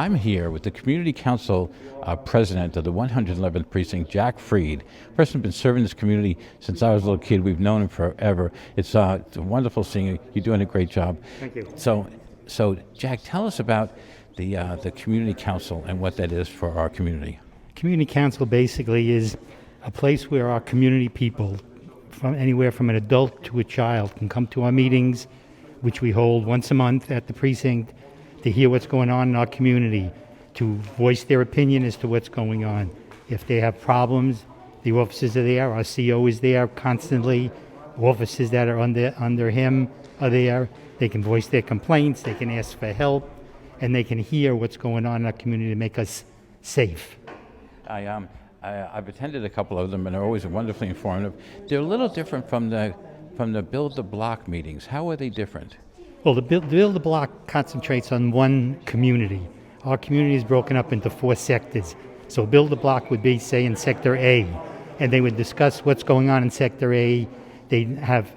I'm here with the Community Council President of the 111th Precinct, Jack Freed. Person's been serving this community since I was a little kid. We've known him forever. It's wonderful seeing you. You're doing a great job. Thank you. So Jack, tell us about the Community Council and what that is for our community. Community Council basically is a place where our community people, from anywhere from an adult to a child, can come to our meetings, which we hold once a month at the precinct, to hear what's going on in our community, to voice their opinion as to what's going on. If they have problems, the officers are there. Our CO is there constantly. Officers that are under him are there. They can voice their complaints. They can ask for help, and they can hear what's going on in our community to make us safe. I've attended a couple of them, and they're always wonderfully informative. They're a little different from the Build the Block meetings. How are they different? Well, the Build the Block concentrates on one community. Our community is broken up into 4 sectors. So Build the Block would be, say, in Sector A, and they would discuss what's going on in Sector A. They'd have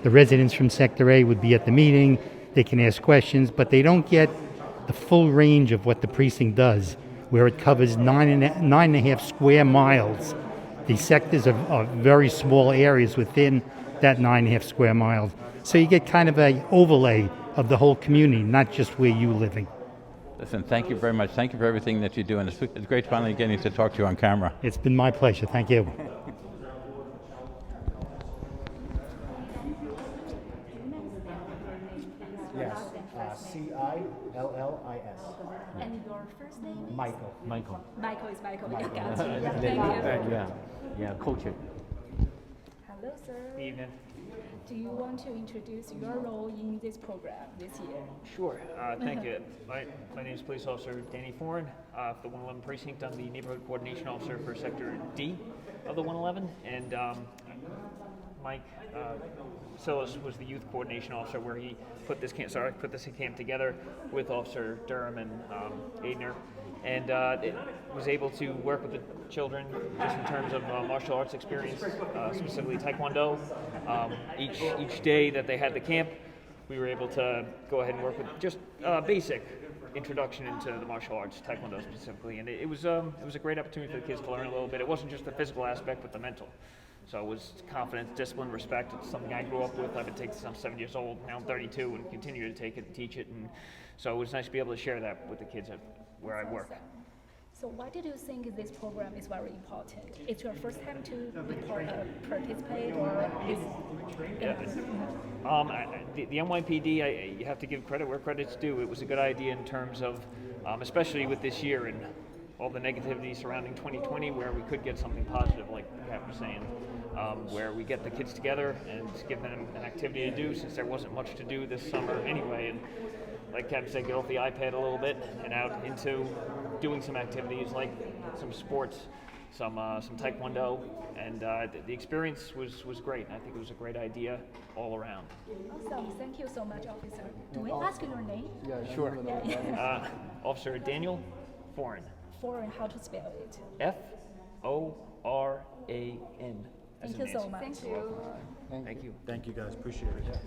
the residents from Sector A would be at the meeting. They can ask questions, but they don't get the full range of what the precinct does, where it covers 9.5 square miles. These sectors are very small areas within that 9.5 square miles. So you get kind of an overlay of the whole community, not just where you're living. Listen, thank you very much. Thank you for everything that you do, and it's great finally getting to talk to you on camera. It's been my pleasure. Thank you. Yes, C-I-L-L-I-S. And your first name is? Michael. Michael is Michael. Yeah, got you. Yeah, thank you. Yeah, coach it. Hello, sir. Evening. Do you want to introduce your role in this program this year? Sure. Thank you. My name is Police Officer Danny Foran for the 111 Precinct. I'm the Neighborhood Coordination Officer for Sector D of the 111, and Mike Sillis was the Youth Coordination Officer, where he put this camp together with Officer Durham and Aidner, and it was able to work with the children just in terms of martial arts experience, specifically Taekwondo. Each day that they had the camp, we were able to go ahead and work with just basic introduction into the martial arts, Taekwondo specifically, and it was a great opportunity for the kids to learn a little bit. It wasn't just the physical aspect, but the mental. So it was confidence, discipline, respect. It's something I grew up with. I've been taking since I'm 7 years old. Now I'm 32 and continue to take it and teach it. And so it was nice to be able to share that with the kids where I work. So why did you think this program is very important? It's your first time to participate, or is the NYPD, you have to give credit where credit's due. It was a good idea in terms of, especially with this year and all the negativity surrounding 2020, where we could get something positive, like Pat was saying, where we get the kids together and give them an activity to do, since there wasn't much to do this summer anyway. And like Cap said, get off the iPad a little bit and out into doing some activities like some sports, some Taekwondo, and the experience was great. I think it was a great idea all around. Awesome. Thank you so much, officer. Do we ask your name? Yeah, Sure. Officer Daniel Foran. Foran, how to spell it? F-O-R-A-N. Thank you so much. Thank you. Thank you. Thank you, guys. Appreciate it.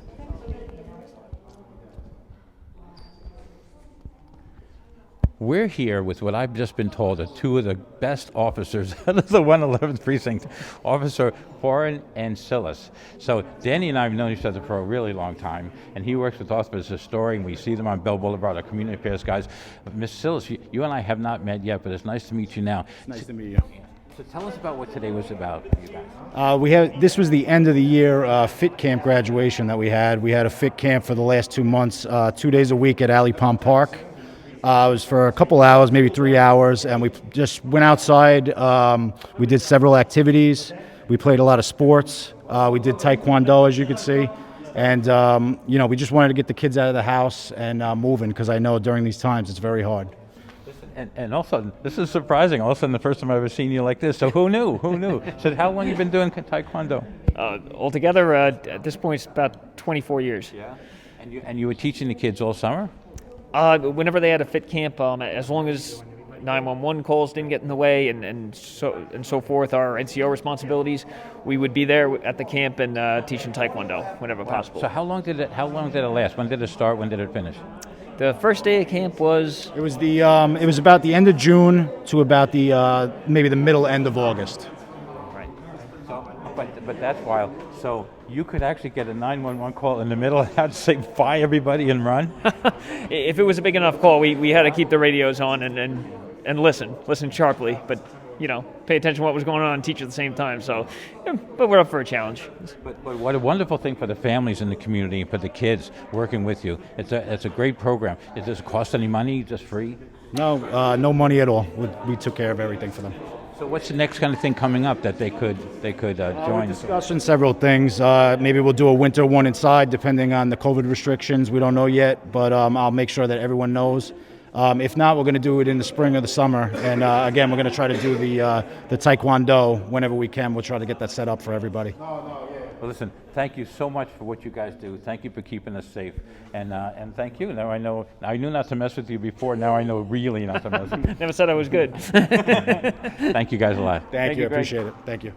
We're here with what I've just been told are 2 of the best officers out of the 111th Precinct, Officer Foran and Sillis. So Danny and I have known each other for a really long time, and he works with us as a historian. We see them on Bell Boulevard, our community affairs guys. Miss Sillis, you and I have not met yet, but it's nice to meet you now. Nice to meet you. So tell us about what today was about for you guys. This was the end of the year fit camp graduation that we had. We had a fit camp for the last 2 months, 2 days a week at Alley Pond Park. It was for a couple hours, maybe 3 hours, and we just went outside. We did several activities. We played a lot of sports. We did Taekwondo, as you could see. And, we just wanted to get the kids out of the house and moving, because I know during these times it's very hard. And also, this is surprising. All of a sudden, the first time I've ever seen you like this. So who knew? Who knew? So how long have you been doing Taekwondo? Altogether, at this point, it's about 24 years. Yeah. And you were teaching the kids all summer? Whenever they had a fit camp, as long as 911 calls didn't get in the way and so forth, our NCO responsibilities, we would be there at the camp and teaching Taekwondo whenever possible. So how long did it last? When did it start? When did it finish? The first day of camp was It was it was about the end of June to about the maybe the middle end of August. right. So, but that's wild. So you could actually get a 911 call in the middle and have to say bye everybody and run. If it was a big enough call, we had to keep the radios on and listen sharply, but pay attention to what was going on and teach at the same time. So, but we're up for a challenge. But what a wonderful thing for the families in the community and for the kids working with you. It's a great program. Does it cost any money? Just free? No, no money at all. We took care of everything for them. So what's the next kind of thing coming up that they could join? We're discussing several things. Maybe we'll do a winter one inside, depending on the COVID restrictions. We don't know yet, but I'll make sure that everyone knows. If not, we're going to do it in the spring or the summer. And again, we're going to try to do the Taekwondo whenever we can. We'll try to get that set up for everybody. Well, listen, thank you so much for what you guys do. Thank you for keeping us safe. And thank you. Now I knew not to mess with you before. Now I know really not to mess with you. Never said I was good. Thank you guys a lot. Thank you. I Greg. appreciate it. Thank you.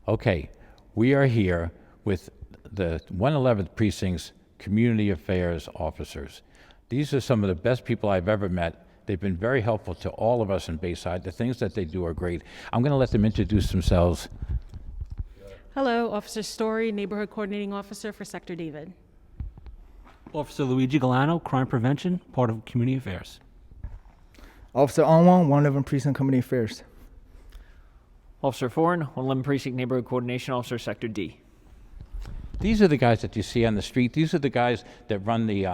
Okay, we are here with the 111th Precinct's Community Affairs officers. These are some of the best people I've ever met. They've been very helpful to all of us in Bayside. The things that they do are great. I'm going to let them introduce themselves. Hello, Officer Story, Neighborhood Coordinating Officer for Sector David. Officer Luigi Galano, Crime Prevention, part of Community Affairs. Officer Onwan, 111 Precinct Community Affairs. Officer Foran, 111 Precinct Neighborhood Coordination Officer, Sector D. These are the guys that you see on the street. These are the guys that run the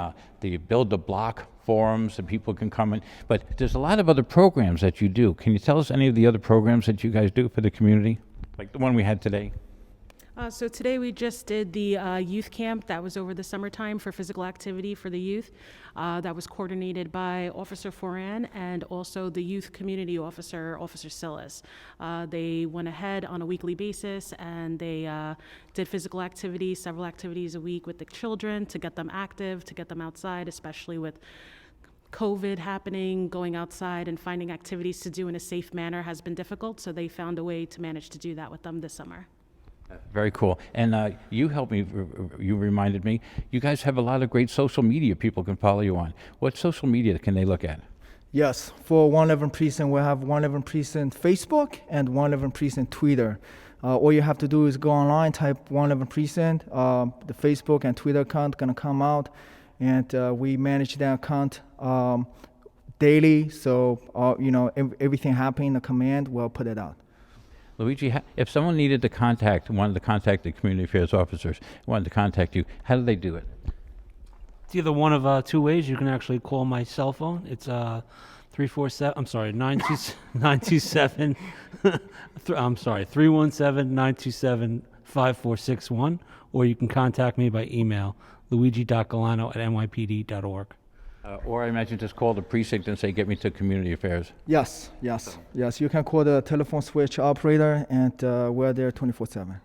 Build the Block forums that people can come in. But there's a lot of other programs that you do. Can you tell us any of the other programs that you guys do for the community? Like the one we had today? So today we just did the youth camp that was over the summertime for physical activity for the youth. That was coordinated by Officer Foran and also the youth community officer, Officer Silas. They went ahead on a weekly basis and they did physical activities, several activities a week with the children to get them active, to get them outside, especially with COVID happening. Going outside and finding activities to do in a safe manner has been difficult, so they found a way to manage to do that with them this summer. Very cool. And you helped me, you reminded me, you guys have a lot of great social media people can follow you on. What social media can they look at? Yes, for 111 Precinct, we have 111 Precinct Facebook and 111 Precinct Twitter. All you have to do is go online, type 111 Precinct. The Facebook and Twitter account going to come out, and we manage that account daily. So, everything happening in the command, we'll put it out. Luigi, if someone wanted to contact the community affairs officers, wanted to contact you, how do they do it? It's either one of two ways. You can actually call my cell phone. It's 927 I'm sorry, 317-927-5461, or you can contact me by email, luigi.galano@nypd.org. Or I imagine just call the precinct and say, get me to community affairs. Yes. You can call the telephone switch operator, and we're there 24/7.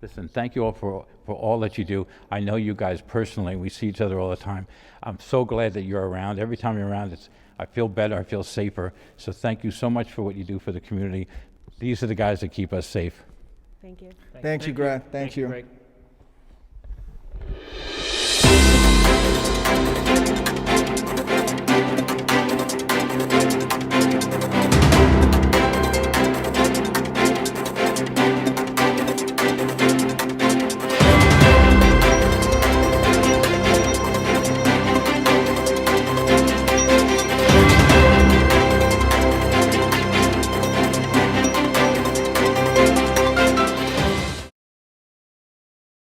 Listen, thank you all for all that you do. I know you guys personally. We see each other all the time. I'm so glad that you're around. Every time you're around, I feel better. I feel safer. So thank you so much for what you do for the community. These are the guys that keep us safe. Thank you. Thank you, Greg. Thank you. Greg.